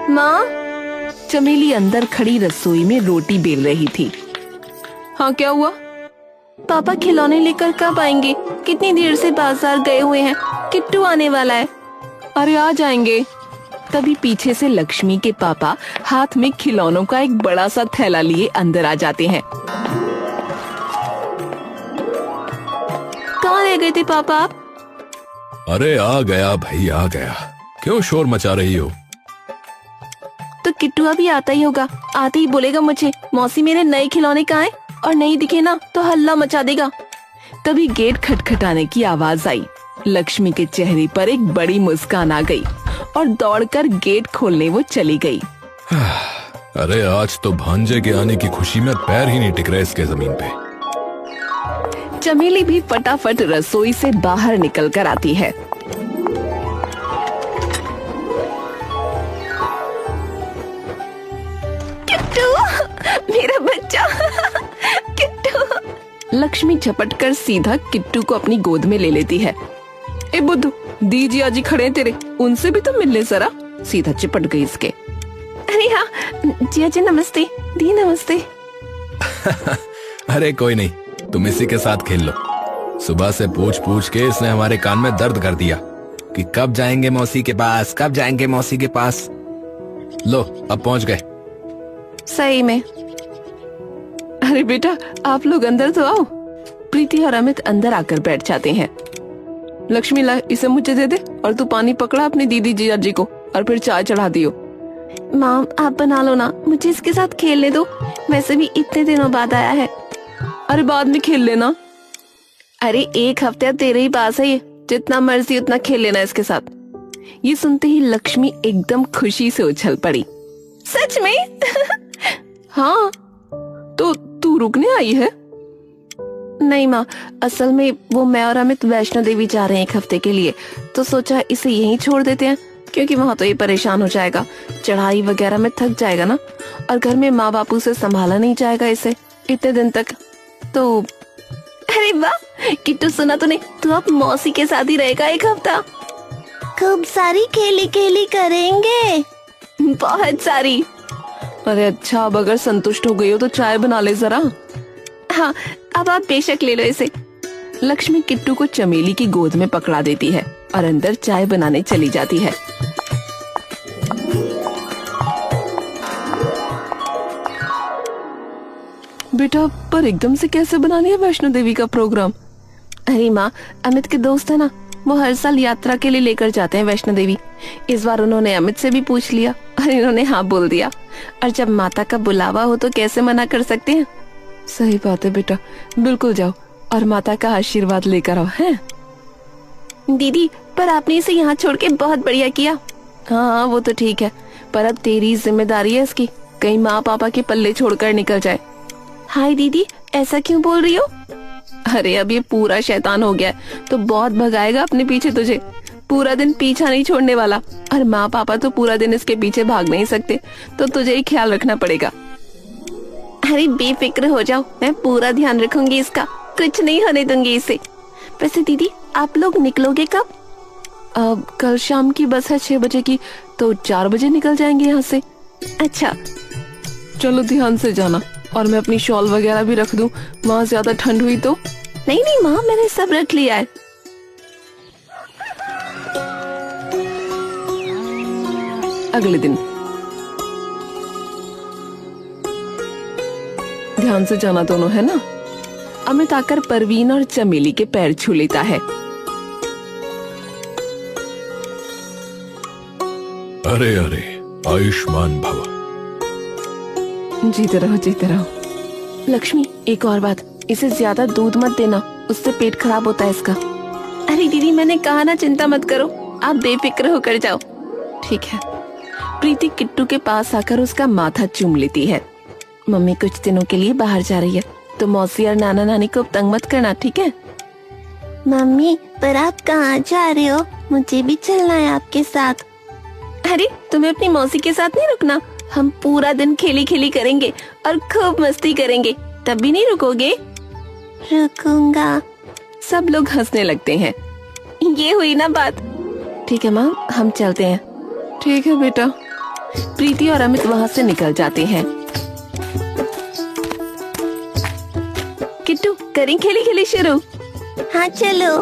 माँ। चमेली अंदर खड़ी रसोई में रोटी बेल रही थी। हाँ, क्या हुआ? पापा खिलौने लेकर कब आएंगे? कितनी देर से बाजार गए हुए हैं। किट्टू आने वाला है। अरे आ जाएंगे। तभी पीछे से लक्ष्मी के पापा हाथ में खिलौनों का एक बड़ा सा थैला लिए अंदर आ जाते हैं। कहाँ रह गए थे पापा आप? अरे आ गया भाई, आ गया। क्यों शोर मचा रही हो? तो किट्टू अभी आता ही होगा। आते ही बोलेगा मुझे, मौसी मेरे नए खिलौने कहाँ हैं? और नहीं दिखे ना तो हल्ला मचा देगा। तभी गेट खटखटाने की आवाज आई। लक्ष्मी के चेहरे पर एक बड़ी मुस्कान आ गई और दौड़कर गेट खोलने वो चली गई। अरे आज तो भांजे के आने की खुशी में पैर ही नहीं टिक रहे इसके जमीन पे। चमेली भी फटाफट रसोई से बाहर निकल कर आती है। किट्टू, मेरा बच्चा किट्टू। लक्ष्मी झपट कर सीधा किट्टू को अपनी गोद में ले लेती है। ए बुद्धू, दीजी आजी खड़े हैं तेरे, उनसे भी तो मिल ले जरा। सीधा चिपट गई इसके। अरे हाँ जिया जी नमस्ते। दी नमस्ते। अरे कोई नहीं, तुम इसी के साथ खेल लो। सुबह से पूछ पूछ के इसने हमारे कान में दर्द कर दिया कि कब जाएंगे मौसी के पास, कब जाएंगे मौसी के पास। लो अब पहुंच गए। सही में। अरे बेटा, आप लोग अंदर तो आओ। प्रीति और अमित अंदर आकर बैठ जाते हैं। लक्ष्मी ला, इसे मुझे दे दे और तू पानी पकड़ा अपनी दीदी जिया जी को और फिर चाय चढ़ा दियो। माँ आप बना लो ना, मुझे इसके साथ खेलने दो। वैसे भी इतने दिनों बाद आया है। अरे बाद में खेल लेना। अरे एक हफ्ते तेरे ही पास है ये, जितना मर्जी उतना खेल लेना इसके साथ। ये सुनते ही लक्ष्मी एकदम खुशी से उछल पड़ी। सच में? हाँ, तो तू रुकने आई है? नहीं माँ, असल में वो मैं और अमित वैष्णो देवी जा रहे हैं एक हफ्ते के लिए, तो सोचा इसे यहीं छोड़ देते हैं, क्योंकि वहाँ तो ये परेशान हो जाएगा, चढ़ाई वगैरह में थक जाएगा ना, और घर में माँ बापू से संभाला नहीं जाएगा इसे इतने दिन तक। तो अरे वाह किट्टू, सुना तूने? तू अब मौसी के साथ ही रहेगा एक हफ्ता। खूब सारी खेली खेली करेंगे, बहुत सारी। अरे अच्छा, अब अगर संतुष्ट हो गई हो तो चाय बना ले जरा। हाँ अब आप बेशक ले लो इसे। लक्ष्मी किट्टू को चमेली की गोद में पकड़ा देती है और अंदर चाय बनाने चली जाती है। बेटा, पर एकदम से कैसे बना लिया वैष्णो देवी का प्रोग्राम? अरे माँ, अमित के दोस्त है ना, वो हर साल यात्रा के लिए लेकर जाते हैं वैष्णो देवी। इस बार उन्होंने अमित से भी पूछ लिया और इन्होंने हाँ बोल दिया। और जब माता का बुलावा हो तो कैसे मना कर सकते हैं। सही बात है बेटा, बिल्कुल जाओ और माता का आशीर्वाद लेकर आओ। हैं दीदी, पर आपने इसे यहाँ छोड़ के बहुत बढ़िया किया। हाँ वो तो ठीक है, पर अब तेरी जिम्मेदारी है इसकी, कहीं माँ पापा के पल्ले छोड़कर निकल जाए। हाय दीदी, ऐसा क्यों बोल रही हो? अरे अब ये पूरा शैतान हो गया है तो बहुत भगाएगा अपने पीछे तुझे। पूरा दिन पीछा नहीं छोड़ने वाला, और माँ पापा तो पूरा दिन इसके पीछे भाग नहीं सकते, तो तुझे ही ख्याल रखना पड़ेगा। अरे बेफिक्र हो जाओ, मैं पूरा ध्यान रखूंगी इसका, कुछ नहीं होने दूंगी इसे। वैसे दीदी, आप लोग निकलोगे कब? अब कल शाम की बस है 6 बजे की, तो 4 बजे निकल जाएंगे यहाँ से। अच्छा चलो ध्यान से जाना, और मैं अपनी शॉल वगैरह भी रख दूं, वहाँ ज्यादा ठंड हुई तो। नहीं नहीं माँ, मैंने सब रख लिया है। अगले दिन ध्यान से जाना दोनों, है ना? अमित आकर परवीन और चमेली के पैर छू लेता है। अरे अरे, आयुष्मान भव। जीते रहो जीते रहो। लक्ष्मी, एक और बात, इसे ज्यादा दूध मत देना, उससे पेट खराब होता है इसका। अरे दीदी, मैंने कहा ना चिंता मत करो, आप बेफिक्र होकर जाओ। ठीक है। प्रीति किट्टू के पास आकर उसका माथा चूम लेती है। मम्मी कुछ दिनों के लिए बाहर जा रही है, तो मौसी और नाना नानी को तंग मत करना, ठीक है? मम्मी, पर आप कहाँ जा रहे हो? मुझे भी चलना है आपके साथ। अरे तुम्हें अपनी मौसी के साथ नहीं रुकना? हम पूरा दिन खेली खेली करेंगे और खूब मस्ती करेंगे, तब भी नहीं रुकोगे? रुकूंगा। सब लोग हंसने लगते हैं। ये हुई ना बात। ठीक है माँ, हम चलते हैं। ठीक है बेटा। प्रीति और अमित वहाँ से निकल जाते हैं। किट्टू, करें खेली खेली शुरू? हाँ चलो।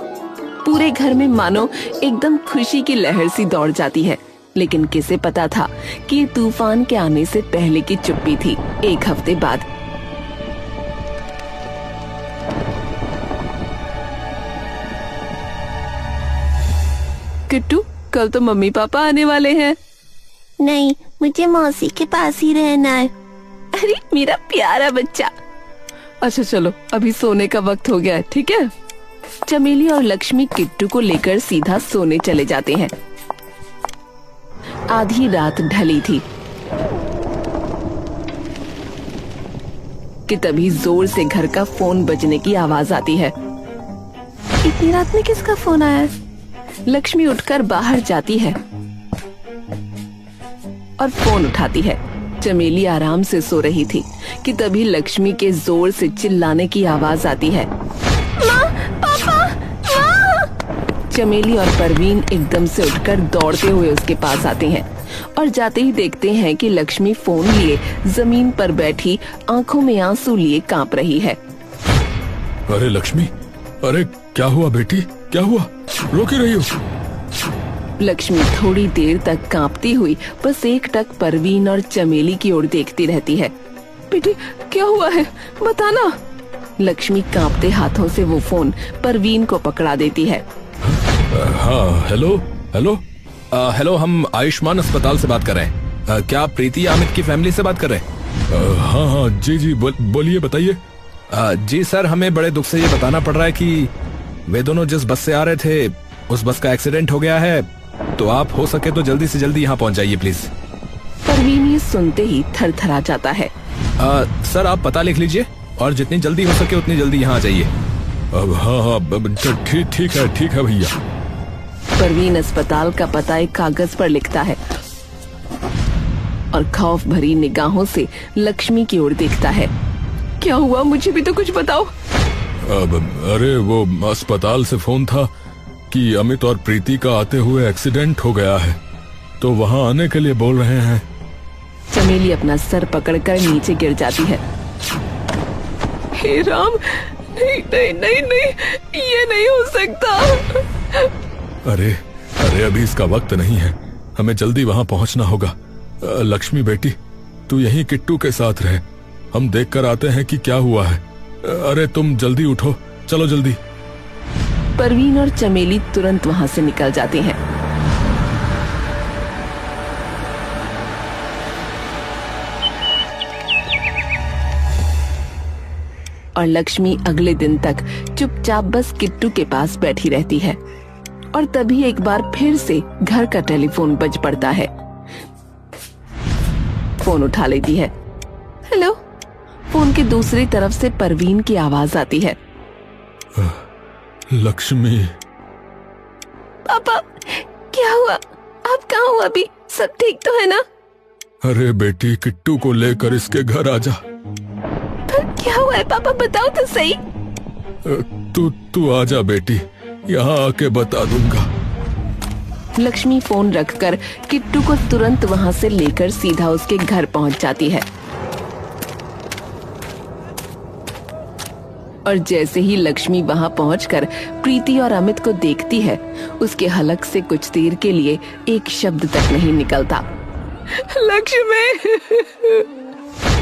पूरे घर में मानो एकदम खुशी की लहर सी दौड़ जाती है। लेकिन किसे पता था कि ये तूफान के आने से पहले की चुप्पी थी। एक हफ्ते बाद किट्टू, कल तो मम्मी पापा आने वाले हैं। नहीं, मुझे मौसी के पास ही रहना है। अरे मेरा प्यारा बच्चा। अच्छा चलो, अभी सोने का वक्त हो गया है, ठीक है? चमेली और लक्ष्मी किट्टू को लेकर सीधा सोने चले जाते हैं। आधी रात ढली थी कि तभी जोर से घर का फोन बजने की आवाज आती है। इतनी रात में किसका फोन आया है? लक्ष्मी उठकर बाहर जाती है और फोन उठाती है। चमेली आराम से सो रही थी कि तभी लक्ष्मी के जोर से चिल्लाने की आवाज आती है। माँ, पापा, माँ। चमेली और परवीन एकदम से उठकर दौड़ते हुए उसके पास आते हैं और जाते ही देखते हैं कि लक्ष्मी फोन लिए जमीन पर बैठी आंखों में आंसू लिए कांप रही है। अरे लक्ष्मी, अरे क्या हुआ बेटी, क्या हुआ? रो क्यों रही हो? लक्ष्मी थोड़ी देर तक कांपती हुई बस एकटक परवीन और चमेली की ओर देखती रहती है। बेटी क्या हुआ है, बताना। लक्ष्मी कांपते हाथों से वो फोन परवीन को पकड़ा देती है। हाँ, हेलो हेलो हेलो, हम आयुष्मान अस्पताल से बात कर रहे हैं। क्या आप प्रीति अमित की फैमिली से बात कर रहे हैं? हाँ हाँ, जी जी, बोलिए, बताइए। जी सर, हमें बड़े दुख से ये बताना पड़ रहा है कि वे दोनों जिस बस से आ रहे थे उस बस का एक्सीडेंट हो गया है, तो आप हो सके तो जल्दी से जल्दी यहाँ पहुँच जाइए प्लीज। परवीन ये सुनते ही थरथरा जाता है। सर आप पता लिख लीजिए और जितनी जल्दी हो सके उतनी जल्दी यहाँ आ जाइए। हाँ हाँ, ठीक है भैया। परवीन अस्पताल का पता एक कागज पर लिखता है और खौफ भरी निगाहों से लक्ष्मी की ओर देखता है। क्या हुआ, मुझे भी तो कुछ बताओ। अरे वो अस्पताल से फोन था कि अमित और प्रीति का आते हुए एक्सीडेंट हो गया है, तो वहाँ आने के लिए बोल रहे हैं। चमेली अपना सर पकड़कर नीचे गिर जाती है। हे राम, नहीं नहीं नहीं नहीं, ये नहीं हो सकता। अरे अभी इसका वक्त नहीं है, हमें जल्दी वहाँ पहुँचना होगा। लक्ष्मी बेटी, तू यहीं किट्टू के साथ रहे, हम देख कर आते हैं कि क्या हुआ है। अरे तुम जल्दी उठो, चलो जल्दी। परवीन और चमेली तुरंत वहाँ से निकल जाते हैं। और लक्ष्मी अगले दिन तक चुपचाप बस किट्टू के पास बैठी रहती है। और तभी एक बार फिर से घर का टेलीफोन बज पड़ता है। फोन उठा लेती है। हेलो। फोन की दूसरी तरफ से परवीन की आवाज आती है। लक्ष्मी। पापा, क्या हुआ? आप कहाँ हो अभी? सब ठीक तो है ना? अरे बेटी, किट्टू को लेकर इसके घर आजा। पर क्या हुआ है पापा, बताओ तो सही। तू आजा बेटी, यहाँ आके बता दूंगा। लक्ष्मी फोन रखकर किट्टू को तुरंत वहाँ से लेकर सीधा उसके घर पहुँच जाती है। और जैसे ही लक्ष्मी वहाँ पहुंचकर प्रीति और अमित को देखती है, उसके हलक से कुछ देर के लिए एक शब्द तक नहीं निकलता। लक्ष्मी।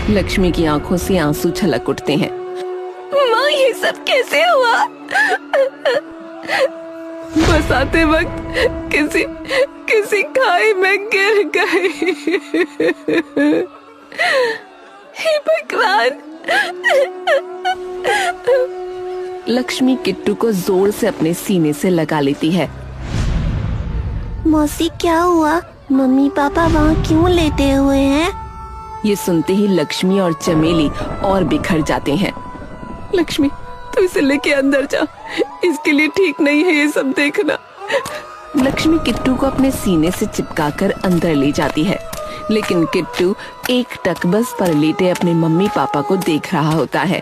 लक्ष्मी की आंखों से आंसू छलक उठते हैं। माँ, ये सब कैसे हुआ? बस आते वक्त किसी खाई में गिर गई। हे भगवान। लक्ष्मी किट्टू को जोर से अपने सीने से लगा लेती है। मौसी, क्या हुआ? मम्मी पापा वहाँ क्यों लेटे हुए हैं? ये सुनते ही लक्ष्मी और चमेली और बिखर जाते हैं। लक्ष्मी, तू इसे लेके अंदर जा, इसके लिए ठीक नहीं है ये सब देखना। लक्ष्मी किट्टू को अपने सीने से चिपकाकर अंदर ले जाती है, लेकिन किट्टू एक टक बस पर लेटे अपने मम्मी पापा को देख रहा होता है।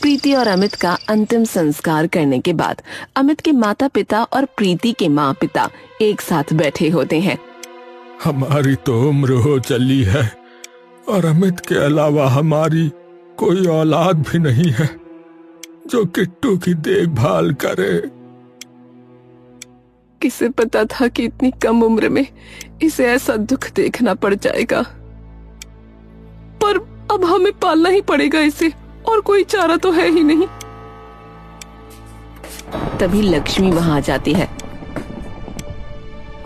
प्रीति और अमित का अंतिम संस्कार करने के बाद अमित के माता पिता और प्रीति के माँ पिता एक साथ बैठे होते हैं। हमारी तो उम्र हो चली है और अमित के अलावा हमारी कोई औलाद भी नहीं है जो किट्टू की देखभाल करे। किसे पता था कि इतनी कम उम्र में इसे ऐसा दुख देखना पड़ जाएगा, पर अब हमें पालना ही पड़ेगा इसे, और कोई चारा तो है ही नहीं। तभी लक्ष्मी वहां आ जाती है।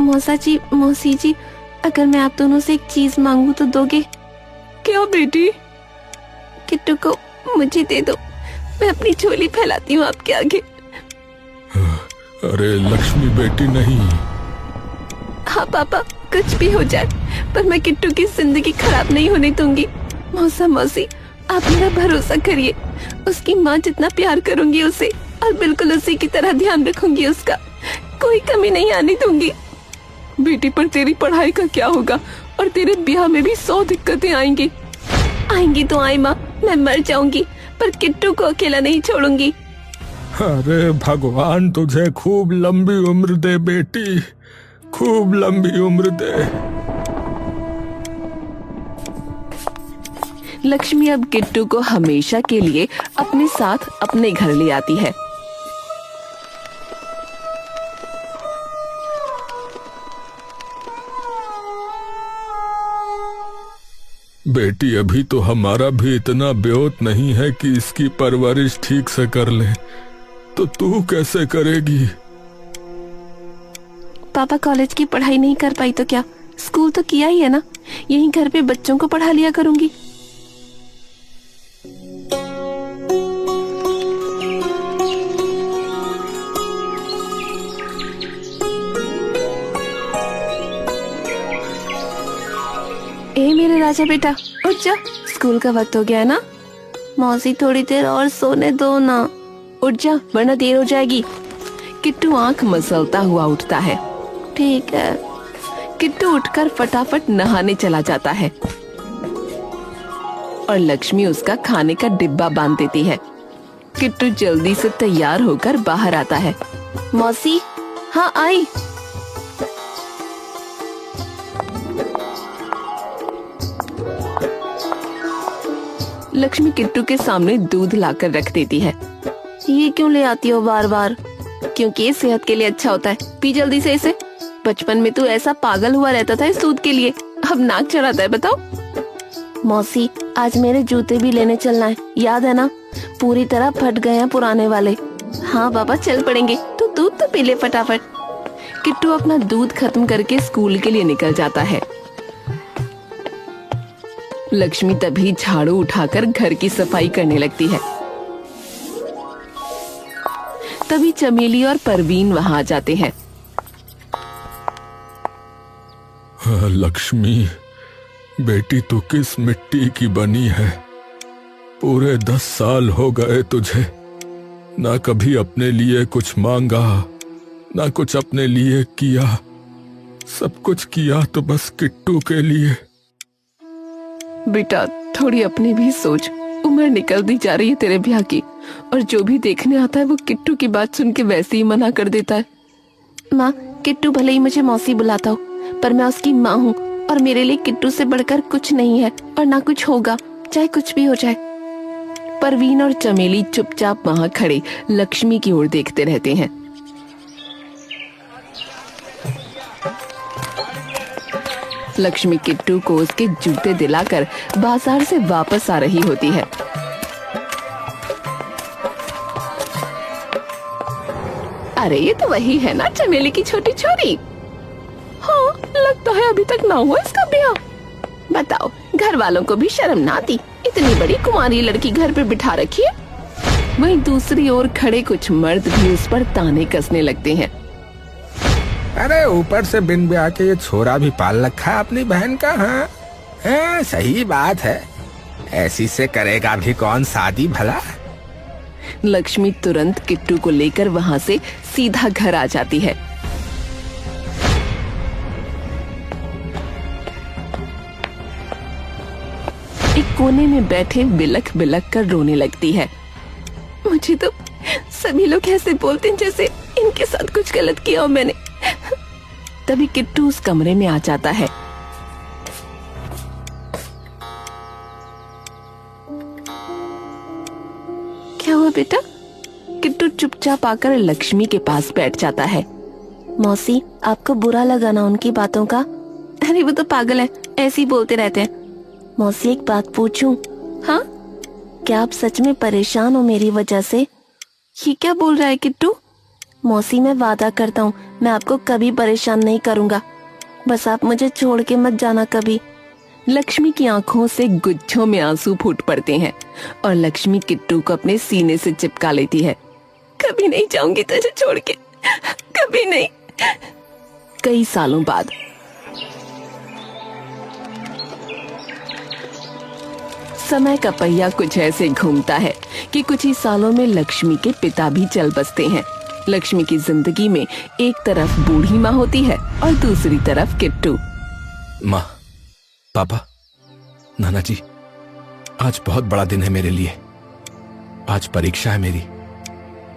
मौसी जी, अगर मैं आप दोनों से एक चीज मांगू तो दोगे? क्या बेटी? किट्टू को मुझे दे दो, मैं अपनी झोली फैलाती हूँ आपके आगे। अरे लक्ष्मी बेटी नहीं। हाँ पापा, कुछ भी हो जाए पर मैं किट्टू की जिंदगी खराब नहीं होने दूंगी। मौसी, आप मेरा भरोसा करिए, उसकी माँ जितना प्यार करूंगी उसे, और बिल्कुल उसी की तरह ध्यान रखूंगी उसका, कोई कमी नहीं आने दूंगी। बेटी, पर तेरी पढ़ाई का क्या होगा? और तेरे ब्याह में भी 100 दिक्कतें आएंगी। आएंगी तो आए माँ, मैं मर जाऊंगी पर किट्टू को अकेला नहीं छोड़ूंगी। अरे भगवान तुझे खूब लंबी उम्र दे बेटी, खूब लंबी उम्र दे। लक्ष्मी अब किट्टू को हमेशा के लिए अपने साथ अपने घर ले आती है। बेटी, अभी तो हमारा भी इतना ब्योत नहीं है कि इसकी परवरिश ठीक से कर ले, तो तू कैसे करेगी? पापा कॉलेज की पढ़ाई नहीं कर पाई तो क्या, स्कूल तो किया ही है ना, यहीं घर पे बच्चों को पढ़ा लिया करूंगी। ए मेरे राजा बेटा, उठ जा, स्कूल का वक्त हो गया है ना। मौसी थोड़ी देर और सोने दो ना। उठ जा वरना देर हो जाएगी। किट्टू आंख मसलता हुआ उठता है। ठीक है। किट्टू उठकर फटाफट नहाने चला जाता है और लक्ष्मी उसका खाने का डिब्बा बांध देती है। किट्टू जल्दी से तैयार होकर बाहर आता है। मौसी, हाँ आई। लक्ष्मी किट्टू के सामने दूध लाकर रख देती है। ये क्यों ले आती हो बार बार? क्योंकि ये सेहत के लिए अच्छा होता है, पी जल्दी से इसे। बचपन में तू ऐसा पागल हुआ रहता था इस दूध के लिए, अब नाक चढ़ाता है। बताओ मौसी, आज मेरे जूते भी लेने चलना है, याद है ना? पूरी तरह फट गए हैं पुराने वाले। हाँ पापा, चल पड़ेंगे, तू दूध तो पी ले फटाफट। किट्टू अपना दूध खत्म करके स्कूल के लिए निकल जाता है। लक्ष्मी तभी झाड़ू उठाकर घर की सफाई करने लगती है। तभी चमेली और परवीन वहां आ जाते हैं। लक्ष्मी बेटी, तू किस मिट्टी की बनी है? पूरे 10 साल हो गए तुझे, ना कभी अपने लिए कुछ मांगा, ना कुछ अपने लिए किया। सब कुछ किया तो बस किट्टू के लिए। बेटा, थोड़ी अपनी भी सोच, उम्र निकलती जा रही है तेरे ब्याह की, और जो भी देखने आता है वो किट्टू की बात सुन के वैसे ही मना कर देता है। माँ, किट्टू भले ही मुझे मौसी बुलाता हो, पर मैं उसकी माँ हूँ और मेरे लिए किट्टू से बढ़कर कुछ नहीं है और ना कुछ होगा, चाहे कुछ भी हो जाए। परवीन और चमेली चुपचाप वहां खड़े लक्ष्मी की ओर देखते रहते हैं। लक्ष्मी किट्टू को उसके जूते दिलाकर बाजार से वापस आ रही होती है। अरे ये तो वही है ना, चमेली की छोटी छोरी। हाँ, लगता है अभी तक ना हुआ इसका ब्याह। बताओ, घर वालों को भी शर्म ना आती, इतनी बड़ी कुंवारी लड़की घर पे बिठा रखी है। वहीं दूसरी ओर खड़े कुछ मर्द भी उस पर ताने कसने लगते हैं। अरे ऊपर से बिन ब्याह के ये छोरा भी पाल रखा है अपनी बहन का। हाँ, सही बात है, ऐसी से करेगा भी कौन शादी भला। लक्ष्मी तुरंत किट्टू को लेकर वहां से सीधा घर आ जाती है। एक कोने में बैठे बिलख बिलख कर रोने लगती है। मुझे तो सभी लोग ऐसे बोलते हैं जैसे इनके साथ कुछ गलत किया हो मैंने। तभी किट्टू उस कमरे में आ जाता है। क्या हुआ बेटा? किट्टू चुपचाप आकर लक्ष्मी के पास बैठ जाता है। मौसी, आपको बुरा लगा ना उनकी बातों का? अरे वो तो पागल है, ऐसे ही बोलते रहते हैं। मौसी, एक बात पूछूं? हाँ? क्या आप सच में परेशान हो मेरी वजह से? ये क्या बोल रहा है किट्टू? मौसी, मैं वादा करता हूँ मैं आपको कभी परेशान नहीं करूँगा। बस आप मुझे छोड़ के मत जाना कभी। लक्ष्मी की आंखों से गुच्छों में आंसू फूट पड़ते हैं और लक्ष्मी किट्टू को अपने सीने से चिपका लेती है। कभी नहीं जाऊंगी तुझे छोड़ के, कभी नहीं। कई सालों बाद समय का पहिया कुछ ऐसे घूमता है कि कुछ ही सालों में लक्ष्मी के पिता भी चल बसते हैं। लक्ष्मी की जिंदगी में एक तरफ बूढ़ी माँ होती है और दूसरी तरफ किट्टू। माँ, पापा, नाना जी, आज बहुत बड़ा दिन है मेरे लिए। आज परीक्षा है मेरी,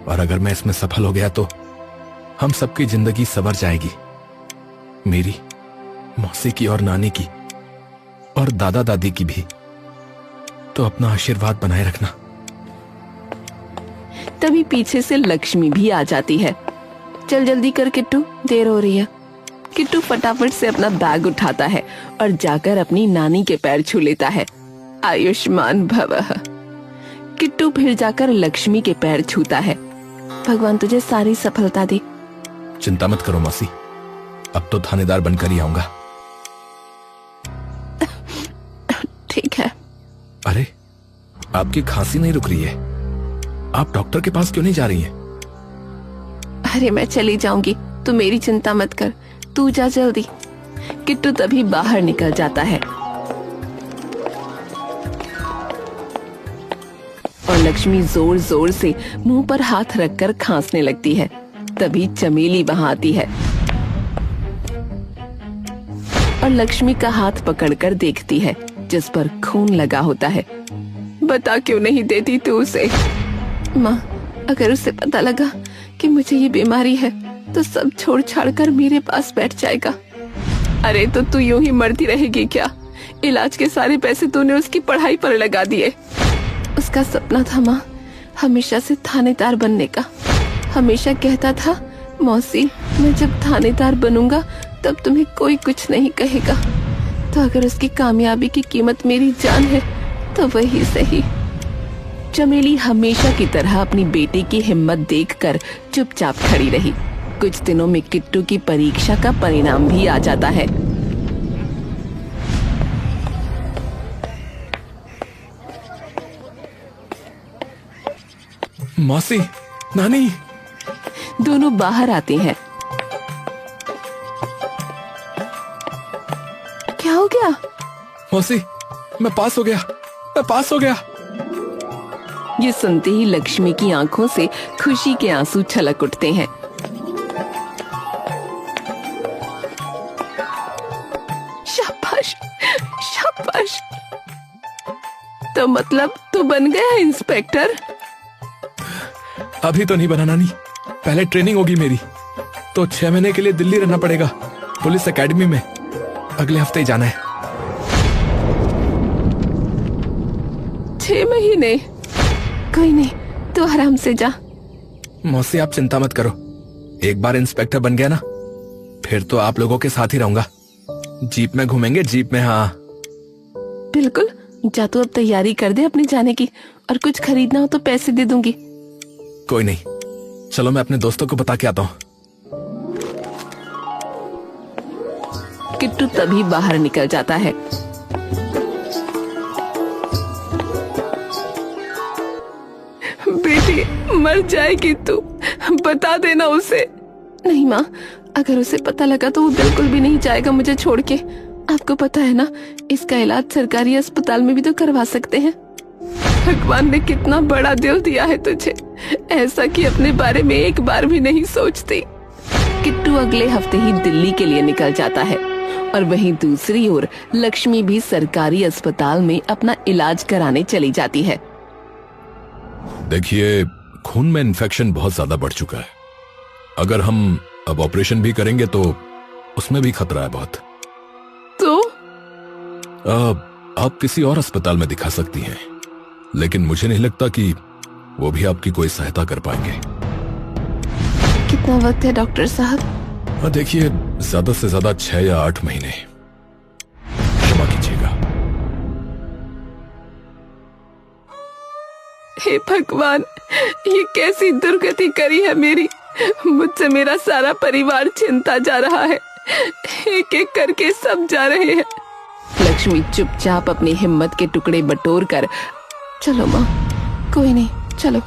और अगर मैं इसमें सफल हो गया तो हम सबकी जिंदगी संवर जाएगी। मेरी, मौसी की और नानी की और दादा दादी की भी। तो अपना आशीर्वाद बनाए रखना। तभी पीछे से लक्ष्मी भी आ जाती है। चल जल्दी कर किट्टू, देर हो रही है। किट्टू फटाफट से अपना बैग उठाता है और जाकर अपनी नानी के पैर छू लेता है। आयुष्मान भवः। किट्टू फिर जाकर लक्ष्मी के पैर छूता है। भगवान तुझे सारी सफलता दे। चिंता मत करो मौसी, अब तो थानेदार बनकर ही आऊंगा। ठीक है। अरे, आपकी खांसी नहीं रुक रही है, आप डॉक्टर के पास क्यों नहीं जा रही हैं? अरे मैं चली जाऊंगी, तू मेरी चिंता मत कर, तू जा जल्दी। किट्टू तभी बाहर निकल जाता है और लक्ष्मी जोर जोर से मुंह पर हाथ रखकर खांसने लगती है। तभी चमेली वहां आती है और लक्ष्मी का हाथ पकड़कर देखती है जिस पर खून लगा होता है। बता क्यों नहीं देती तू उसे? माँ, अगर उसे पता लगा कि मुझे ये बीमारी है तो सब छोड़ छाड़ कर मेरे पास बैठ जाएगा। अरे तो तू यूं ही मरती रहेगी क्या? इलाज के सारे पैसे तूने उसकी पढ़ाई पर लगा दिए। उसका सपना था माँ, हमेशा से थानेदार बनने का। हमेशा कहता था, मौसी मैं जब थानेदार बनूंगा तब तुम्हें कोई कुछ नहीं कहेगा। तो अगर उसकी कामयाबी की कीमत मेरी जान है तो वही सही। चमेली हमेशा की तरह अपनी बेटी की हिम्मत देखकर चुपचाप खड़ी रही। कुछ दिनों में किट्टू की परीक्षा का परिणाम भी आ जाता है। मौसी, नानी, दोनों बाहर आते हैं। क्या हो गया? मौसी, मैं पास हो गया, मैं पास हो गया। ये सुनते ही लक्ष्मी की आंखों से खुशी के आंसू छलक उठते हैं। शाबाश, शाबाश। तो मतलब तू बन गया इंस्पेक्टर? अभी तो नहीं बना नानी, पहले ट्रेनिंग होगी मेरी। तो 6 महीने के लिए दिल्ली रहना पड़ेगा, पुलिस एकेडमी में। अगले हफ्ते ही जाना है। 6 महीने? कोई नहीं, तू आराम से जा। मौसी आप चिंता मत करो, एक बार इंस्पेक्टर बन गया ना फिर तो आप लोगों के साथ ही रहूंगा। जीप में घूमेंगे, जीप में। हाँ बिल्कुल, जा तू अब तैयारी कर दे अपने जाने की, और कुछ खरीदना हो तो पैसे दे दूंगी। कोई नहीं, चलो मैं अपने दोस्तों को बता के आता हूँ। किट्टू तभी बाहर निकल जाता है। बेटी मर जाएगी तू, बता देना उसे। नहीं माँ, अगर उसे पता लगा तो वो बिल्कुल भी नहीं जाएगा मुझे छोड़ के। आपको पता है ना, इसका इलाज सरकारी अस्पताल में भी तो करवा सकते हैं। भगवान ने कितना बड़ा दिल दिया है तुझे, ऐसा कि अपने बारे में एक बार भी नहीं सोचती। किट्टू अगले हफ्ते ही दिल्ली के लिए निकल जाता है और वहीं दूसरी ओर लक्ष्मी भी सरकारी अस्पताल में अपना इलाज कराने चली जाती है। देखिए, खून में इन्फेक्शन बहुत ज्यादा बढ़ चुका है। अगर हम अब ऑपरेशन भी करेंगे तो उसमें भी खतरा है बहुत। तो आप किसी और अस्पताल में दिखा सकती हैं, लेकिन मुझे नहीं लगता कि वो भी आपकी कोई सहायता कर पाएंगे। कितना वक्त है डॉक्टर साहब? देखिए, ज्यादा से ज्यादा 6 या 8 महीने। क्षमा कीजिएगा। हे भगवान, ये कैसी दुर्गति करी है मेरी। मुझसे मेरा सारा परिवार चिंता जा रहा है। एक एक करके सब जा रहे हैं। लक्ष्मी चुपचाप अपनी हिम्मत के टुकड़े बटोर कर, चलो माँ, कोई नहीं, चलो।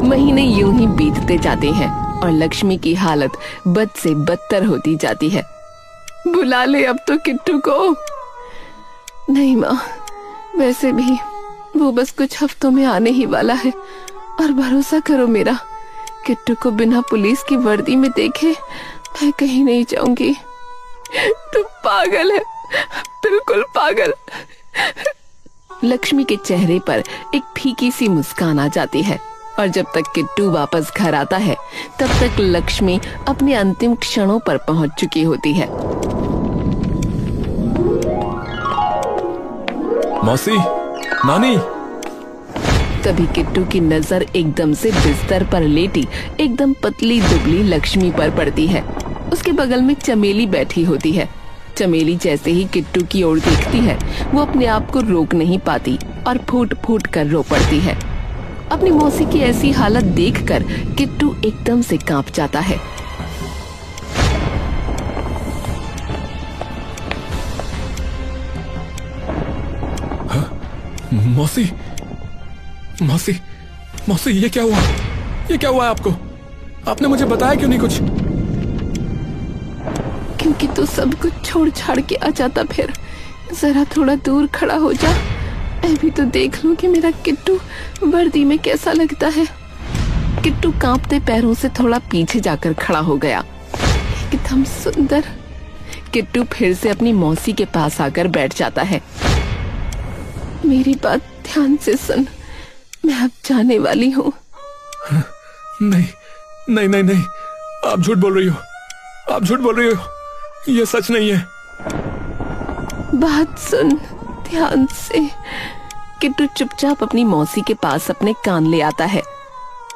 महीने यूं ही बीतते जाते हैं और लक्ष्मी की हालत बद से बदतर होती जाती है। बुला ले अब तो किट्टू को। नहीं माँ, वैसे भी वो बस कुछ हफ्तों में आने ही वाला है, और भरोसा करो मेरा, किट्टू को बिना पुलिस की वर्दी में देखे मैं कहीं नहीं जाऊंगी। तू पागल है, बिल्कुल पागल। लक्ष्मी के चेहरे पर एक फीकी सी मुस्कान आ जाती है, और जब तक किट्टू वापस घर आता है तब तक लक्ष्मी अपने अंतिम क्षणों पर पहुंच चुकी होती है। मौसी, नानी। तभी किट्टू की नजर एकदम से बिस्तर पर लेटी एकदम पतली दुबली लक्ष्मी पर पड़ती है। उसके बगल में चमेली बैठी होती है। चमेली जैसे ही किट्टू की ओर देखती है, वो अपने आप को रोक नहीं पाती और फूट फूट कर रो पड़ती है। अपनी मौसी की ऐसी हालत देखकर किट्टू एकदम से कांप जाता है। मौसी, मौसी, मौसी, ये क्या हुआ? ये क्या हुआ आपको? आपने मुझे बताया क्यों नहीं कुछ? क्योंकि तू सब कुछ छोड़ छाड़ के आ जाता। फिर जरा थोड़ा दूर खड़ा हो जा, मैं भी तो देख लूं कि मेरा किट्टू वर्दी में कैसा लगता है। किट्टू कांपते पैरों से थोड़ा पीछे जाकर खड़ा हो गया। एकदम सुंदर। किट्टू फिर से अपनी मौसी के पास आकर बैठ जाता है। मेरी बात ध्यान से सुन, मैं अब जाने वाली हूँ। नहीं, नहीं, नहीं, नहीं, आप झूठ बोल रही हो। आप झूठ बोल रही हो, ये सच नहीं है। बात सुन ध्यान से। किट्टू चुपचाप अपनी मौसी के पास अपने कान ले आता है।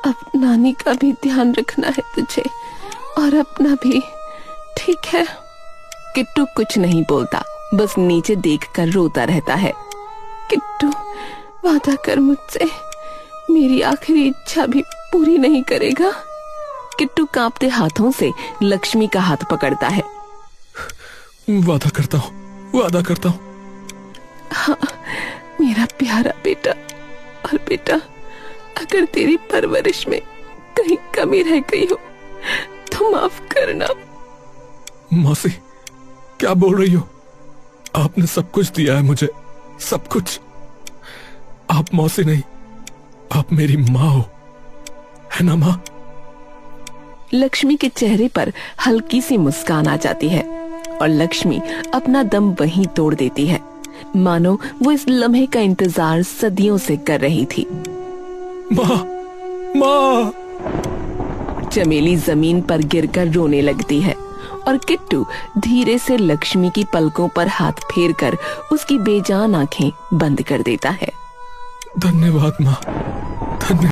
अब नानी का भी ध्यान रखना है तुझे, और अपना भी, ठीक है? किट्टू कुछ नहीं बोलता, बस नीचे देखकर रोता रहता है। किट्टू, वादा कर मुझसे, मेरी आखिरी इच्छा भी पूरी नहीं करेगा? किट्टू कांपते हाथों से लक्ष्मी का हाथ पकड़ता है। वादा करता हूँ, वादा करता हूँ। हाँ मेरा प्यारा बेटा। और बेटा, अगर तेरी परवरिश में कहीं कमी रह गई हो तो माफ करना। मौसी, क्या बोल रही हो? आपने सब कुछ दिया है मुझे, सब कुछ। आप मौसी नहीं, आप मेरी माँ हो, है ना माँ? लक्ष्मी के चेहरे पर हल्की सी मुस्कान आ जाती है और लक्ष्मी अपना दम वहीं तोड़ देती है, मानो वो इस लम्हे का इंतजार सदियों से कर रही थी। माँ, माँ! चमेली जमीन पर गिरकर रोने लगती है और किट्टू धीरे से लक्ष्मी की पलकों पर हाथ फेरकर उसकी बेजान आंखें बंद कर देता है। धन्यवाद माँ, धन्यवाद।